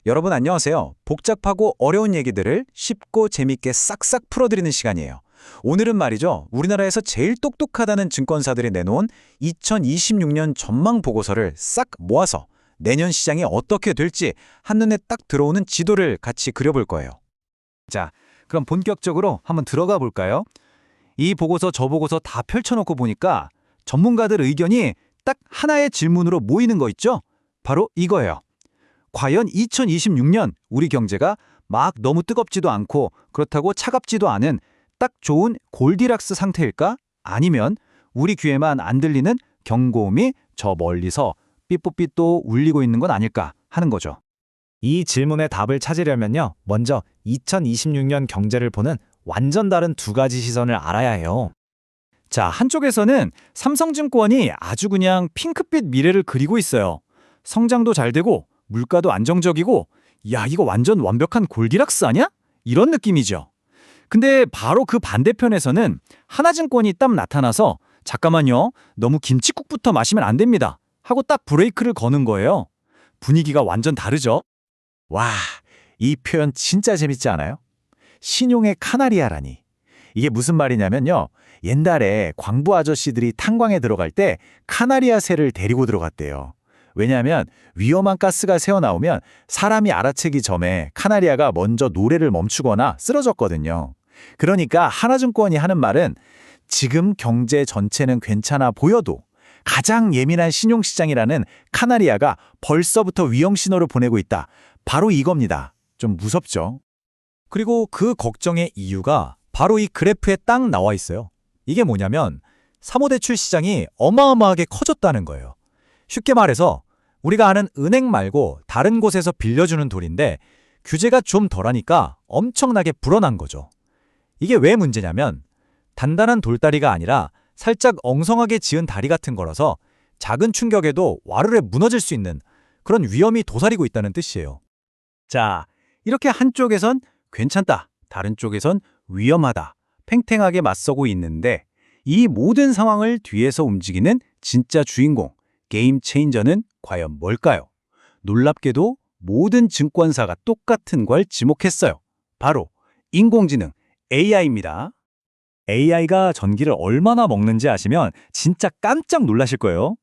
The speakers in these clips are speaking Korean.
여러분 안녕하세요. 복잡하고 어려운 얘기들을 쉽고 재밌게 싹싹 풀어드리는 시간이에요. 오늘은 말이죠. 우리나라에서 제일 똑똑하다는 증권사들이 내놓은 2026년 전망 보고서를 싹 모아서 내년 시장이 어떻게 될지 한눈에 딱 들어오는 지도를 같이 그려볼 거예요. 자, 그럼 본격적으로 한번 들어가 볼까요? 이 보고서 저 보고서 다 펼쳐놓고 보니까 전문가들 의견이 딱 하나의 질문으로 모이는 거 있죠? 바로 이거예요. 과연 2026년 우리 경제가 막 너무 뜨겁지도 않고 그렇다고 차갑지도 않은 딱 좋은 골디락스 상태일까? 아니면 우리 귀에만 안 들리는 경고음이 저 멀리서 삐뽀삐또 울리고 있는 건 아닐까 하는 거죠. 이 질문의 답을 찾으려면요. 먼저 2026년 경제를 보는 완전 다른 두 가지 시선을 알아야 해요. 자, 한쪽에서는 삼성증권이 아주 그냥 핑크빛 미래를 그리고 있어요. 성장도 잘 되고 물가도 안정적이고 야, 이거 완전 완벽한 골디락스 아니야? 이런 느낌이죠. 근데 바로 그 반대편에서는 하나증권이 딱 나타나서 잠깐만요. 너무 김칫국부터 마시면 안 됩니다. 하고 딱 브레이크를 거는 거예요. 분위기가 완전 다르죠? 와, 이 표현 진짜 재밌지 않아요? 신용의 카나리아라니. 이게 무슨 말이냐면요. 옛날에 광부 아저씨들이 탄광에 들어갈 때 카나리아 새를 데리고 들어갔대요. 왜냐하면 위험한 가스가 새어나오면 사람이 알아채기 전에 카나리아가 먼저 노래를 멈추거나 쓰러졌거든요. 그러니까 하나증권이 하는 말은 지금 경제 전체는 괜찮아 보여도 가장 예민한 신용시장이라는 카나리아가 벌써부터 위험 신호를 보내고 있다. 바로 이겁니다. 좀 무섭죠? 그리고 그 걱정의 이유가 바로 이 그래프에 딱 나와 있어요. 이게 뭐냐면 사모대출 시장이 어마어마하게 커졌다는 거예요. 쉽게 말해서 우리가 아는 은행 말고 다른 곳에서 빌려주는 돈인데 규제가 좀 덜하니까 엄청나게 불어난 거죠. 이게 왜 문제냐면 단단한 돌다리가 아니라 살짝 엉성하게 지은 다리 같은 거라서 작은 충격에도 와르르 무너질 수 있는 그런 위험이 도사리고 있다는 뜻이에요. 자, 이렇게 한쪽에선 괜찮다, 다른 쪽에선 위험하다, 팽팽하게 맞서고 있는데 이 모든 상황을 뒤에서 움직이는 진짜 주인공, 게임 체인저는 과연 뭘까요? 놀랍게도 모든 증권사가 똑같은 걸 지목했어요. 바로 인공지능 AI입니다. AI가 전기를 얼마나 먹는지 아시면 진짜 깜짝 놀라실 거예요.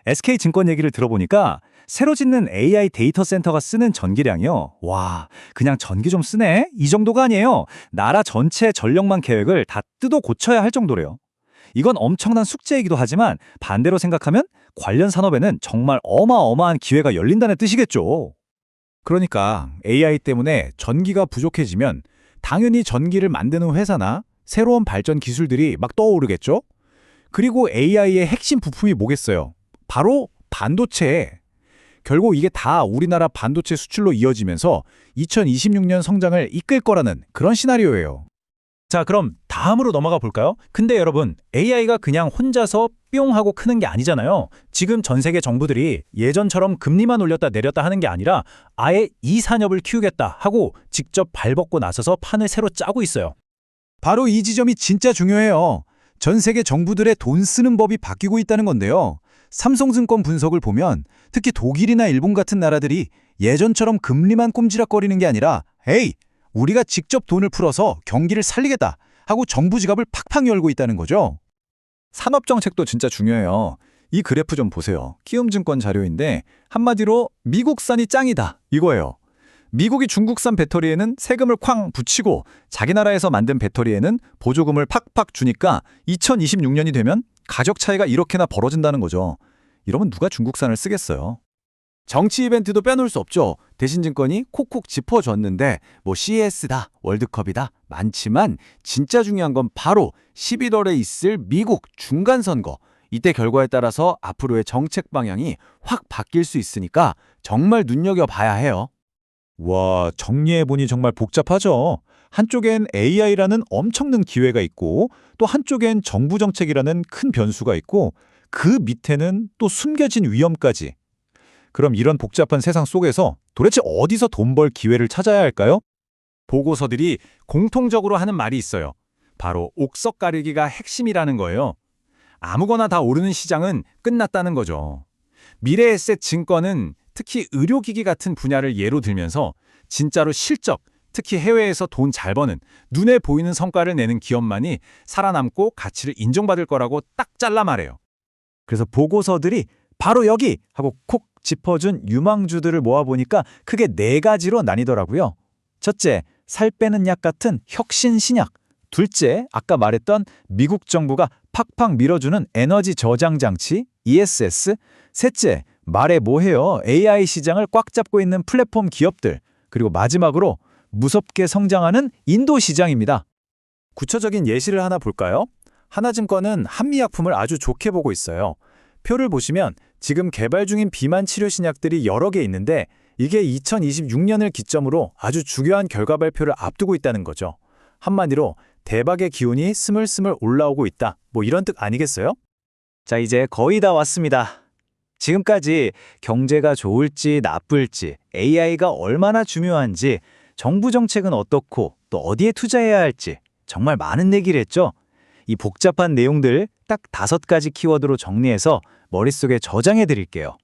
SK증권 얘기를 들어보니까 새로 짓는 AI 데이터 센터가 쓰는 전기량이요. 와, 그냥 전기 좀 쓰네? 이 정도가 아니에요. 나라 전체 전력망 계획을 다 뜯어 고쳐야 할 정도래요. 이건 엄청난 숙제이기도 하지만 반대로 생각하면 관련 산업에는 정말 어마어마한 기회가 열린다는 뜻이겠죠. 그러니까 AI 때문에 전기가 부족해지면 당연히 전기를 만드는 회사나 새로운 발전 기술들이 막 떠오르겠죠? 그리고 AI의 핵심 부품이 뭐겠어요? 바로 반도체. 결국 이게 다 우리나라 반도체 수출로 이어지면서 2026년 성장을 이끌 거라는 그런 시나리오예요. 자, 그럼 다음으로 넘어가 볼까요? 근데 여러분, AI가 그냥 혼자서 뿅 하고 크는 게 아니잖아요. 지금 전 세계 정부들이 예전처럼 금리만 올렸다 내렸다 하는 게 아니라 아예 이 산업을 키우겠다 하고 직접 발벗고 나서서 판을 새로 짜고 있어요. 바로 이 지점이 진짜 중요해요. 전 세계 정부들의 돈 쓰는 법이 바뀌고 있다는 건데요. 삼성증권 분석을 보면 특히 독일이나 일본 같은 나라들이 예전처럼 금리만 꼼지락거리는 게 아니라 에이, 우리가 직접 돈을 풀어서 경기를 살리겠다 하고 정부 지갑을 팍팍 열고 있다는 거죠. 산업정책도 진짜 중요해요. 이 그래프 좀 보세요. 키움증권 자료인데 한마디로 미국산이 짱이다 이거예요. 미국이 중국산 배터리에는 세금을 쾅 붙이고 자기 나라에서 만든 배터리에는 보조금을 팍팍 주니까 2026년이 되면 가격 차이가 이렇게나 벌어진다는 거죠. 이러면 누가 중국산을 쓰겠어요? 정치 이벤트도 빼놓을 수 없죠. 대신증권이 콕콕 짚어줬는데 뭐 CES다, 월드컵이다 많지만 진짜 중요한 건 바로 11월에 있을 미국 중간선거. 이때 결과에 따라서 앞으로의 정책 방향이 확 바뀔 수 있으니까 정말 눈여겨봐야 해요. 와, 정리해보니 정말 복잡하죠. 한쪽엔 AI라는 엄청난 기회가 있고 또 한쪽엔 정부 정책이라는 큰 변수가 있고 그 밑에는 또 숨겨진 위험까지. 그럼 이런 복잡한 세상 속에서 도대체 어디서 돈 벌 기회를 찾아야 할까요? 보고서들이 공통적으로 하는 말이 있어요. 바로 옥석 가르기가 핵심이라는 거예요. 아무거나 다 오르는 시장은 끝났다는 거죠. 미래에셋 증권은 특히 의료기기 같은 분야를 예로 들면서 진짜로 실적, 특히 해외에서 돈 잘 버는 눈에 보이는 성과를 내는 기업만이 살아남고 가치를 인정받을 거라고 딱 잘라 말해요. 그래서 보고서들이 바로 여기 하고 콕 짚어준 유망주들을 모아보니까 크게 4가지로 나뉘더라고요. 첫째, 살 빼는 약 같은 혁신 신약. 둘째, 아까 말했던 미국 정부가 팍팍 밀어주는 에너지 저장 장치 ESS. 셋째, 말해 뭐해요. AI 시장을 꽉 잡고 있는 플랫폼 기업들. 그리고 마지막으로 무섭게 성장하는 인도 시장입니다. 구체적인 예시를 하나 볼까요? 하나증권은 한미약품을 아주 좋게 보고 있어요. 표를 보시면 지금 개발 중인 비만 치료 신약들이 여러 개 있는데 이게 2026년을 기점으로 아주 중요한 결과 발표를 앞두고 있다는 거죠. 한마디로 대박의 기운이 스물스물 올라오고 있다. 뭐 이런 뜻 아니겠어요? 자, 이제 거의 다 왔습니다. 지금까지 경제가 좋을지 나쁠지, AI가 얼마나 중요한지, 정부 정책은 어떻고 또 어디에 투자해야 할지 정말 많은 얘기를 했죠. 이 복잡한 내용들 딱 5가지 키워드로 정리해서 머릿속에 저장해 드릴게요.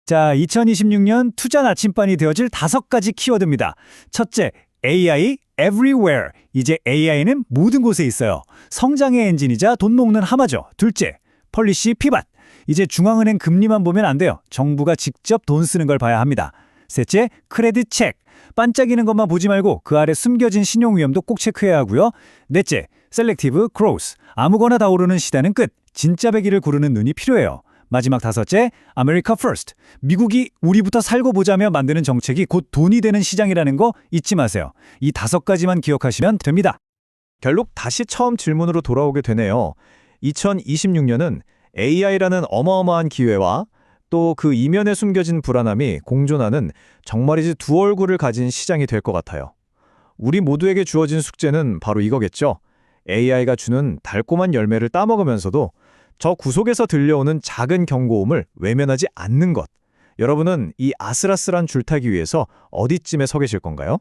자, 2026년 투자 나침반이 되어질 5가지 키워드입니다. 첫째, AI everywhere. 이제 AI는 모든 곳에 있어요. 성장의 엔진이자 돈 먹는 하마죠. 둘째, 폴리시 피벗. 이제 중앙은행 금리만 보면 안 돼요. 정부가 직접 돈 쓰는 걸 봐야 합니다. 셋째, 크레딧 체크. 반짝이는 것만 보지 말고 그 아래 숨겨진 신용 위험도 꼭 체크해야 하고요. 넷째, 셀렉티브 크로스. 아무거나 다 오르는 시대는 끝. 진짜 배기를 고르는 눈이 필요해요. 마지막 5째, 아메리카 퍼스트. 미국이 우리부터 살고 보자며 만드는 정책이 곧 돈이 되는 시장이라는 거 잊지 마세요. 이 5가지만 기억하시면 됩니다. 결국 다시 처음 질문으로 돌아오게 되네요. 2026년은 AI라는 어마어마한 기회와 또 그 이면에 숨겨진 불안함이 공존하는 정말이지 두 얼굴을 가진 시장이 될 것 같아요. 우리 모두에게 주어진 숙제는 바로 이거겠죠. AI가 주는 달콤한 열매를 따먹으면서도 저 구석에서 들려오는 작은 경고음을 외면하지 않는 것. 여러분은 이 아슬아슬한 줄타기 위에서 어디쯤에 서 계실 건가요?